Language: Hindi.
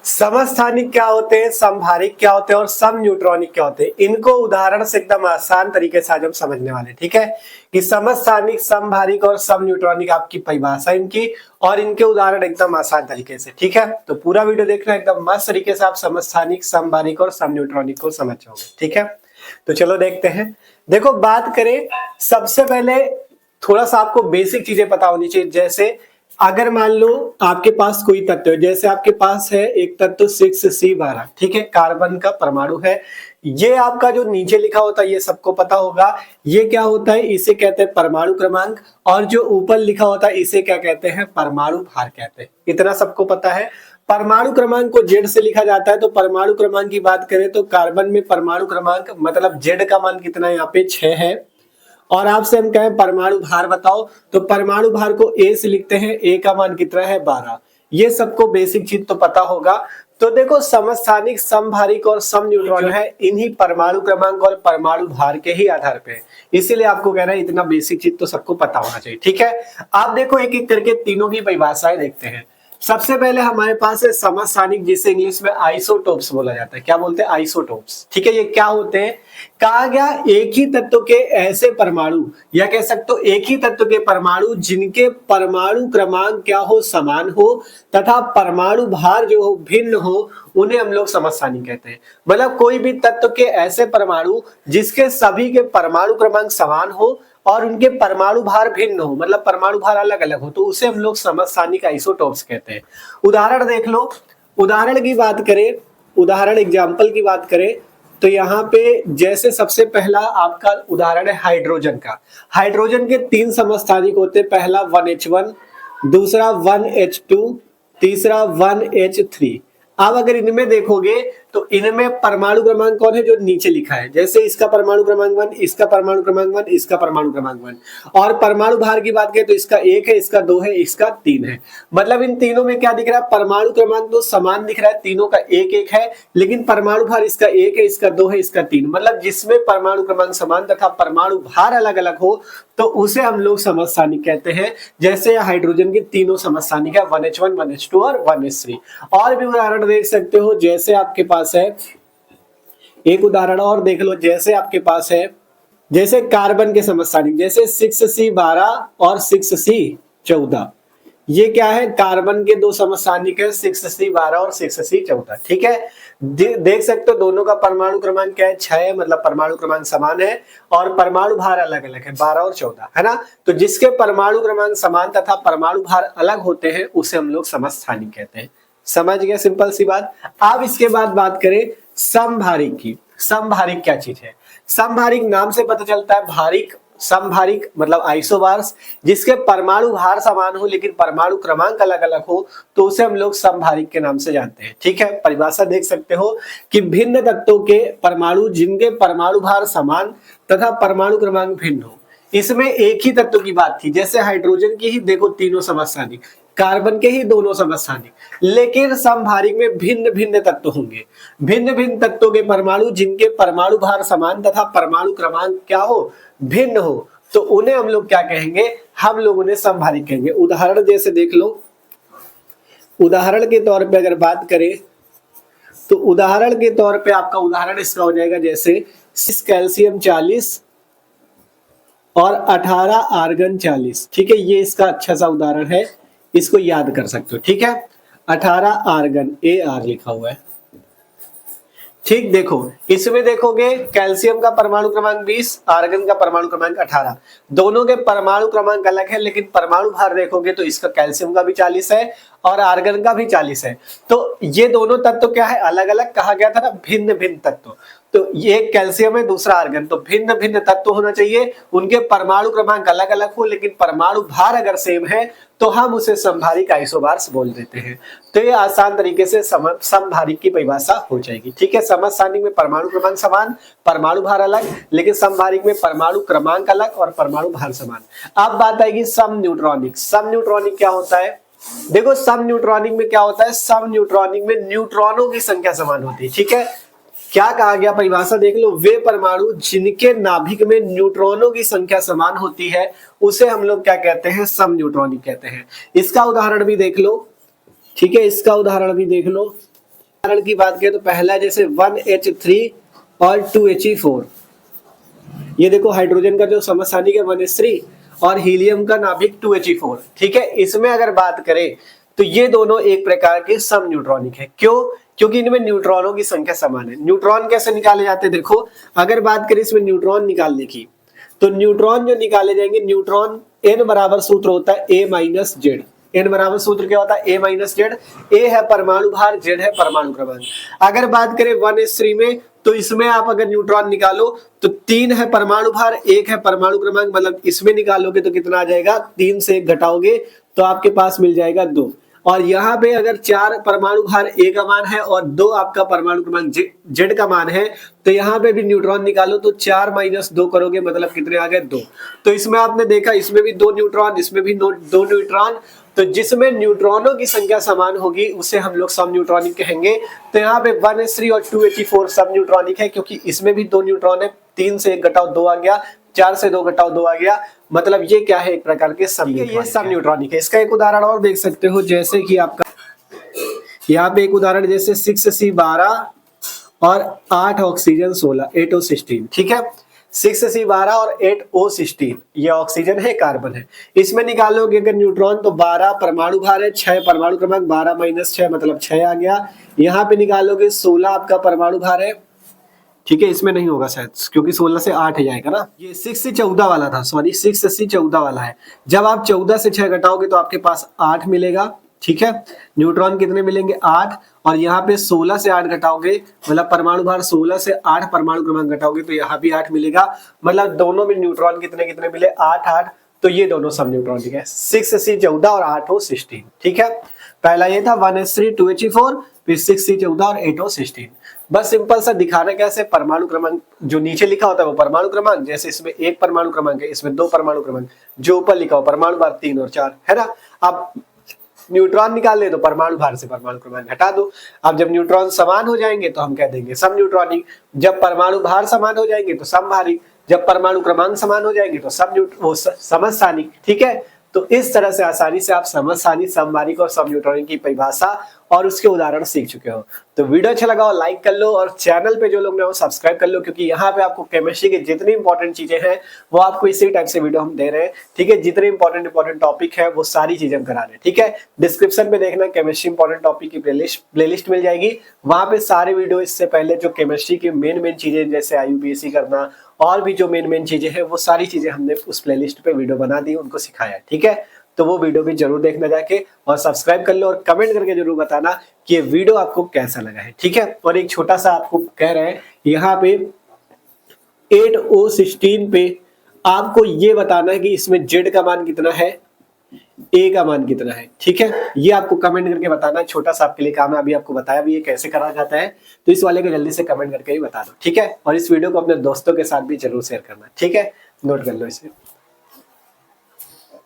समस्थानिक क्या होते हैं, समभारिक क्या होते हैं और सम न्यूट्रॉनिक क्या होते हैं, इनको उदाहरण से एकदम आसान तरीके से आज हम समझने वाले हैं। ठीक है कि समस्थानिक, समभारिक और सम न्यूट्रॉनिक आपकी परिभाषा इनकी और इनके उदाहरण एकदम आसान तरीके से। ठीक है, तो पूरा वीडियो देखना, एकदम मस्त तरीके से आप समस्थानिक, समभारिक और सम न्यूट्रॉनिक को समझ जाओगे। ठीक है, तो चलो देखते हैं। देखो, बात करें सबसे पहले थोड़ा सा आपको बेसिक चीजें पता होनी चाहिए। जैसे अगर मान लो आपके पास कोई तत्व है, जैसे आपके पास है एक तत्व 6C12, ठीक है, कार्बन का परमाणु है। ये आपका जो नीचे लिखा होता है ये सबको पता होगा, ये क्या होता है, इसे कहते हैं परमाणु क्रमांक, और जो ऊपर लिखा होता है इसे क्या कहते हैं, परमाणु भार कहते हैं। इतना सबको पता है। परमाणु क्रमांक को जेड से लिखा जाता है, तो परमाणु क्रमांक की बात करें तो कार्बन में परमाणु क्रमांक मतलब जेड का मान कितना है, यहाँ पे 6 है। और आपसे हम कहें परमाणु भार बताओ, तो परमाणु भार को ए से लिखते हैं, ए का मान कितना है, 12। ये सबको बेसिक चीज तो पता होगा। तो देखो, समस्थानिक, समभारिक और सम न्यूट्रॉन है इन्हीं परमाणु क्रमांक और परमाणु भार के ही आधार पे, इसीलिए आपको कहना है इतना बेसिक चीज तो सबको पता होना चाहिए। ठीक है, आप देखो एक एक करके तीनों की परिभाषाएं देखते हैं। सबसे पहले हमारे पास है समस्थानिक, जिसे इंग्लिश में आइसोटोप्स बोला जाता है। क्या बोलते हैं, आइसोटोप्स। ठीक है, ये क्या होते हैं, कहा गया एक ही तत्व के ऐसे परमाणु, या कह सकते हो एक ही तत्व के परमाणु जिनके परमाणु क्रमांक क्या हो, समान हो, तथा परमाणु भार जो हो भिन्न हो, उन्हें हम लोग समस्थानिक कहते हैं। मतलब कोई भी तत्व के ऐसे परमाणु जिसके सभी के परमाणु क्रमांक समान हो और उनके परमाणु भार भिन्न हो, मतलब परमाणु भार अलग अलग हो, तो उसे हम लोग समस्थानिक आइसोटोप्स कहते हैं। उदाहरण देख लो, उदाहरण की बात करें, उदाहरण एग्जाम्पल की बात करें तो यहाँ पे जैसे सबसे पहला आपका उदाहरण है हाइड्रोजन का। हाइड्रोजन के 3 समस्थानिक होते हैं, पहला 1H1, दूसरा 1H2, तीसरा 1H3। अब अगर इनमें देखोगे तो इनमें परमाणु क्रमांक कौन है, जो नीचे लिखा है, जैसे इसका परमाणु क्रमांक 1, इसका परमाणु क्रमांक 1, इसका परमाणु क्रमांक 1। और परमाणु भार की बात करें तो इसका 1 है, इसका 2 है, इसका 3 है। मतलब इन तीनों में क्या दिख रहा है, परमाणु क्रमांक तो समान दिख रहा है, तीनों का 1-1 है, लेकिन परमाणु भार इसका 1 है, इसका 2 है, इसका 3। मतलब जिसमें परमाणु क्रमांक समान तथा परमाणु भार अलग अलग हो तो उसे हम लोग समस्थानिक कहते हैं। जैसे हाइड्रोजन के तीनों समस्थानिक है, 1H1, 1H2 और 1H3। और भी उदाहरण देख सकते हो, जैसे आपके पास है एक उदाहरण और देख लो, जैसे आपके पास है जैसे कार्बन के समस्थानिक, जैसे 6C12 और 6C14। ये क्या है, कार्बन के 2 समस्थानिक है, 6C12 और 6C14। ठीक है, देख सकते हो दोनों का परमाणु क्रमांक क्या है, 6 है, मतलब परमाणु क्रमांक समान है, और परमाणु भार अलग अलग है, 12 और 14 है ना। तो जिसके परमाणु क्रमांक समान तथा परमाणु भार अलग होते हैं उसे हम लोग समस्थानिक कहते हैं। समझ गए, सिंपल सी बात। अब इसके बाद बात करें समभारिक की। समभारिक क्या चीज है, समभारिक नाम से पता चलता है, भारिक, समभारिक मतलब आइसोबार्स, जिसके परमाणु भार समान हो लेकिन परमाणु क्रमांक अलग अलग हो तो उसे हम लोग समभारिक के नाम से जानते हैं। ठीक है, परिभाषा देख सकते हो कि भिन्न तत्वों के परमाणु जिनके परमाणु भार समान तथा परमाणु क्रमांक भिन्न हो। इसमें एक ही तत्व की बात थी, जैसे हाइड्रोजन की ही देखो तीनों समस्थानिक, कार्बन के ही दोनों समस्थानिक, लेकिन समभारिक में भिन्न भिन्न तत्व होंगे। भिन्न भिन्न तत्वों के परमाणु जिनके परमाणु भार समान तथा परमाणु क्रमांक क्या हो, भिन्न हो, तो उन्हें हम लोग क्या कहेंगे, हम लोग उन्हें समभारिक कहेंगे। उदाहरण जैसे देख लो, उदाहरण के तौर पे अगर बात करें तो उदाहरण के तौर पे आपका उदाहरण इसका हो जाएगा, जैसे 6 कैल्शियम 40 और 18 आर्गन 40। ठीक है, ये इसका अच्छा सा उदाहरण है, इसको याद कर सकते हो। ठीक है, 18 आर्गन, AR लिखा हुआ है। ठीक, देखो इसमें देखोगे कैल्शियम का परमाणु क्रमांक 20, आर्गन का परमाणु क्रमांक 18। दोनों के परमाणु क्रमांक अलग है, लेकिन परमाणु भार देखोगे तो इसका कैल्शियम का भी 40 है और आर्गन का भी 40 है। तो ये दोनों तत्व क्या है, अलग अलग कहा गया था ना, भिन्न भिन्न तत्व। तो ये एक कैल्शियम है, दूसरा आर्गन, तो भिन्न भिन्न तत्व होना चाहिए, उनके परमाणु क्रमांक अलग अलग हो लेकिन परमाणु भार अगर सेम है तो हम उसे समभारिक आइसोबार्स बोल देते हैं। तो ये आसान तरीके से समभारिक की परिभाषा हो जाएगी। ठीक है, समस्थानिक में परमाणु क्रमांक समान, परमाणु भार अलग, लेकिन समभारिक में परमाणु क्रमांक अलग और परमाणु भार समान। अब बात आएगी सम न्यूट्रॉनिक। सम न्यूट्रॉनिक क्या होता है, देखो सम न्यूट्रॉनिक में क्या होता है, सम न्यूट्रॉनिक में न्यूट्रॉनों की संख्या समान होती है। ठीक है, क्या कहा गया, परिभाषा देख लो, वे परमाणु जिनके नाभिक में न्यूट्रॉनों की संख्या समान होती है उसे हम लोग क्या कहते हैं, सम न्यूट्रॉनिक कहते हैं। इसका उदाहरण भी देख लो। ठीक है, इसका उदाहरण भी देख लो। उदाहरण की बात करें तो पहला जैसे 1H3 और 2He4, ये देखो हाइड्रोजन का जो समस्थानिक है 1H3 और हीलियम का नाभिक 2He4, ठीक है। इसमें अगर बात करें तो ये दोनों एक प्रकार के सम न्यूट्रॉनिक है। क्यों? क्योंकि इनमें न्यूट्रॉनों की संख्या समान है। न्यूट्रॉन कैसे निकाले जाते हैं? देखो, अगर बात करें इसमें न्यूट्रॉन निकालने की, तो न्यूट्रॉन जो निकाले जाएंगे, न्यूट्रॉन n बराबर सूत्र होता है a माइनस जेड। n बराबर सूत्र क्या होता है? a minus Z. a है परमाणु भार, z है परमाणु क्रमांक। अगर बात करें 1s3 में, तो इसमें आप अगर न्यूट्रॉन निकालो तो 3 है परमाणु भार, 1 है परमाणु क्रमांक, मतलब इसमें निकालोगे तो कितना आ जाएगा? 3 से 1 घटाओगे तो आपके पास मिल जाएगा 2। और यहाँ पे अगर 4 परमाणु भार a का मान है और 2 आपका परमाणु क्रमांक z का मान है, तो यहाँ पे भी न्यूट्रॉन निकालो तो 4 माइनस 2 करोगे, मतलब कितने आ गए? 2। तो इसमें आपने देखा, इसमें भी 2 न्यूट्रॉन, इसमें भी 2 न्यूट्रॉन। तो जिसमें न्यूट्रॉनों की संख्या समान होगी उसे हम लोग सम न्यूट्रॉनिक कहेंगे। तो यहाँ पे 1s3 और 2He4 सम न्यूट्रॉनिक है, क्योंकि इसमें भी 2 न्यूट्रॉन है। 3 से 1 घटाओ 2 आ गया, 4 से 2 घटाओ 2 आ गया, मतलब ये क्या है? एक प्रकार के सम न्यूट्रॉनिक, ये सम न्यूट्रॉनिक है। इसका एक उदाहरण और देख सकते हो, जैसे कि आपका यहाँ पे एक उदाहरण जैसे 6C12 और 8 ऑक्सीजन 16, 8O16, ठीक है। 6C12 और 8O16 ये ऑक्सीजन है, कार्बन है। इसमें निकालोगे अगर न्यूट्रॉन तो 12 परमाणु भार है, 6 परमाणु क्रमांक, 12 माइनस 6 मतलब 6 आ गया। यहाँ पे निकालोगे 16 आपका परमाणु भार है, ठीक है। इसमें नहीं होगा शायद, क्योंकि 16 से 8 ही जाएगा ना। ये 6 से 14 वाला था, सॉरी 6 से 14 वाला है। जब आप 14 से 6 घटाओगे तो आपके पास 8 मिलेगा, ठीक है। न्यूट्रॉन कितने मिलेंगे? 8। और यहाँ पे 16 से 8 घटाओगे, मतलब परमाणु भार 16 से 8 परमाणु क्रमांक घटाओगे तो यहाँ भी 8 मिलेगा। मतलब दोनों में न्यूट्रॉन कितने कितने मिले? 8 8। तो ये दोनों सम न्यूट्रॉनिक है, 6C14 और 8O16, ठीक है। पहला ये था 1s3 2He4, फिर 6C14 और 8O16। बस सिंपल सा दिखाना कैसे, परमाणु क्रमांक जो नीचे लिखा होता है वो परमाणु क्रमांक, जैसे इसमें 1 परमाणु क्रमांक है, इसमें 2 परमाणु क्रमांक, जो ऊपर लिखा हो परमाणु भार 3 और 4 है ना। अब न्यूट्रॉन निकाल ले तो परमाणु भार से परमाणु क्रमांक हटा दो। अब जब न्यूट्रॉन समान हो जाएंगे तो हम कह देंगे सम न्यूट्रॉनिक। जब परमाणु भार समान हो जाएंगे तो समभारिक। जब परमाणु क्रमांक समान हो जाएंगे तो समस्थानिक, ठीक है। तो इस तरह से आसानी से आप समस्थानिक, समभारिक और सम न्यूट्रॉनिक की परिभाषा और उसके उदाहरण सीख चुके हो। तो वीडियो अच्छा लगा हो लाइक कर लो, और चैनल पे जो लोग ना हो सब्सक्राइब कर लो, क्योंकि यहाँ पे आपको केमिस्ट्री की जितनी इंपॉर्टेंट चीजें हैं वो आपको इसी टाइप से वीडियो हम दे रहे हैं, ठीक है। जितने इंपॉर्टेंट टॉपिक है वो सारी चीजें हम करा रहे हैं, ठीक है। डिस्क्रिप्शन में देखना केमिस्ट्री इंपॉर्टेंट टॉपिक की प्लेलिस्ट मिल जाएगी, वहां पे सारे वीडियो इससे पहले जो केमिस्ट्री की मेन चीजें जैसे IUPAC करना और भी जो मेन चीजें हैं वो सारी चीजें हमने उस प्लेलिस्ट पे वीडियो बना दी, उनको सिखाया, ठीक है। तो वो वीडियो भी जरूर देखना जाके, और सब्सक्राइब कर लो, और कमेंट करके जरूर बताना कि ये वीडियो आपको कैसा लगा है, ठीक है। और एक छोटा सा आपको कह रहे हैं, यहाँ पे 8O16 पे आपको ये बताना है कि इसमें Z का मान कितना है, A का मान कितना है, ठीक है। ये आपको कमेंट करके बताना, छोटा सा आपके लिए काम है। अभी आपको बताया भी ये कैसे करा जाता है, तो इस वाले को जल्दी से कमेंट करके ही बता दो, ठीक है। और इस वीडियो को अपने दोस्तों के साथ भी जरूर शेयर करना, ठीक है। नोट कर लो इसे।